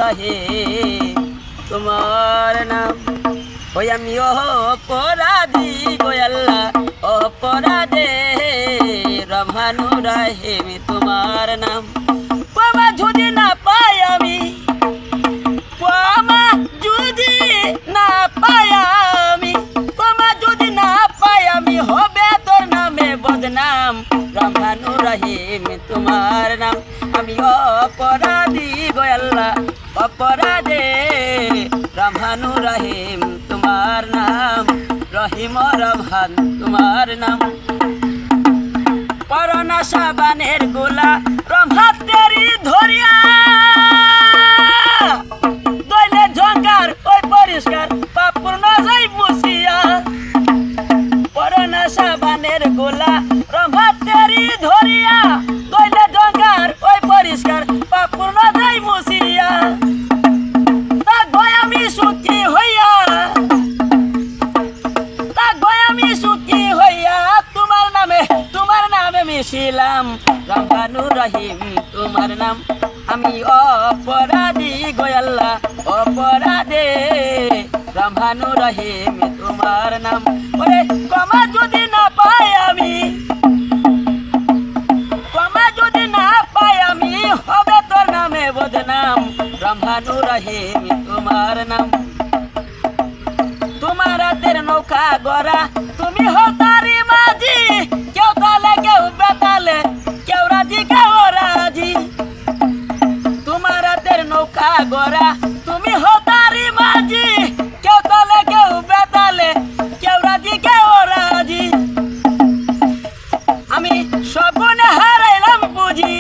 রহিম তোমার নাম। ওই আমি অপরাধী গো আল্লাহ অপরাধে রহমানু রহিম তোমার নাম। ক্ষমা যদি না পাই আমি, ক্ষমা যদি না পাই আমি, ক্ষমা যদি না পাই আমি, হবে তোর নামে বদনাম। রহমানু রহিম তোমার নাম। আমি অপরাধী গো আল্লাহ অপরাধে রহমানু রহিম তোমার নাম। রহিম রহমান তোমার নাম। করোনা সাবানের গোলা রহমাতেরি ধরিয়া, দইলে ঝঙ্কার ওই পরিষ্কার পাপূর্ণ যাই মুছিয়া। করোনা সাবানের গোলা রহমাতেরি ধরিয়া, দইলে ঝঙ্কার ওই পরিষ্কার পাপূর্ণ যাই মুছিয়া। তা গয় আমি সুখী হইয়া, তা গয় আমি সুখী হইয়া তোমার নামে মিশিলাম। রহমানু রহিম তোমার নাম। আমি অপরাধী গো আল্লাহ অপরাধে রহমানু রহিম তোমার নাম। ওরে ক্ষমা যদি না পাই আমি, ক্ষমা যদি না পাই আমি, হবে তোর নামে বদনাম। রহমানু রহিম তোমার নাম। তোমার হাতের নৌকা গড়া তুমি হও তারি মাঝি, কেউ তালে কেউ বেতালে, কেউ রাজি কেউ রাজি। তোমার হাতের নৌকা গড়া তুমি হও তারি মাঝি, কেউ তালে কেউ বেতালে, কেউ রাজি কেউ রাজি। আমি সবনে হারাইলাম বুঝি,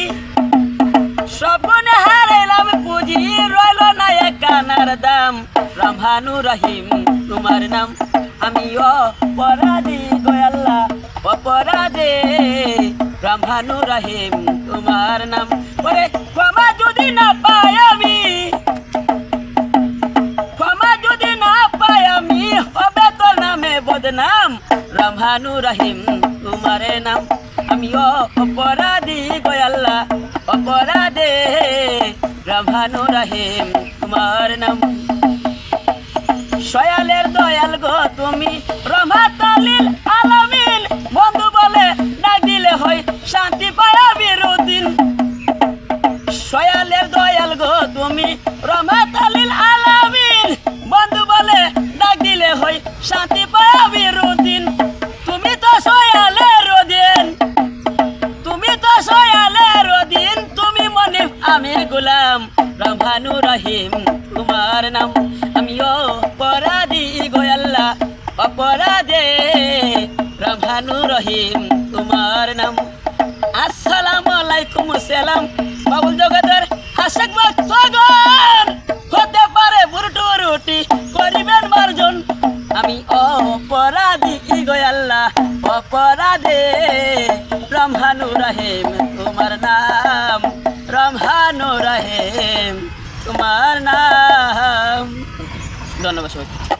সবনে হারাইলাম বুঝি, রইল না এক কানার দাম। রহমানু রহিম তোমার নাম। আমি অপরাধী গো আল্লাহ অপরাধে রহমানু রহিম তোমার নাম। ওরে ক্ষমা যদি না পাই আমি, ক্ষমা যদি না পাই আমি, হবে তোর নামে বদনাম। রহমানু রহিম তোমার নাম। আমি অপরাধী গো আল্লাহ অপরাধে রহমানু রহিম তোমার নাম। সয়ালের দয়াল গো তুমি রহমাতুল আলামিন, বন্ধু বলে ডাক দিলে হয় শান্তি পায়া বিরোদিন। সয়ালের দয়াল গো তুমি রহমাতুল আলামিন, বন্ধু বলে ডাক দিলে হয় শান্তি পায়া বিরোদিন। তুমি তো সয়ালের দিন, তুমি তো সয়ালের দিন, তুমি মনে আমি গোলাম। রহমানু রহিম তোমার নাম। আমি অপরাধী গো আল্লাহ অপরাধে রহমানু রহিম তোমার নাম। আসসালামু আলাইকুম সালাম। বাবুল জগতের আশেক ভক্তগণ, হতে পারে বুরটু রুটি করিবেন মার্জন। আমি অপরাধী গো আল্লাহ অপরাধে রহমানু রহিম তোমার নাম। রহমানু রহিম তোমার নাম। ধন্যবাদ সবাইকে।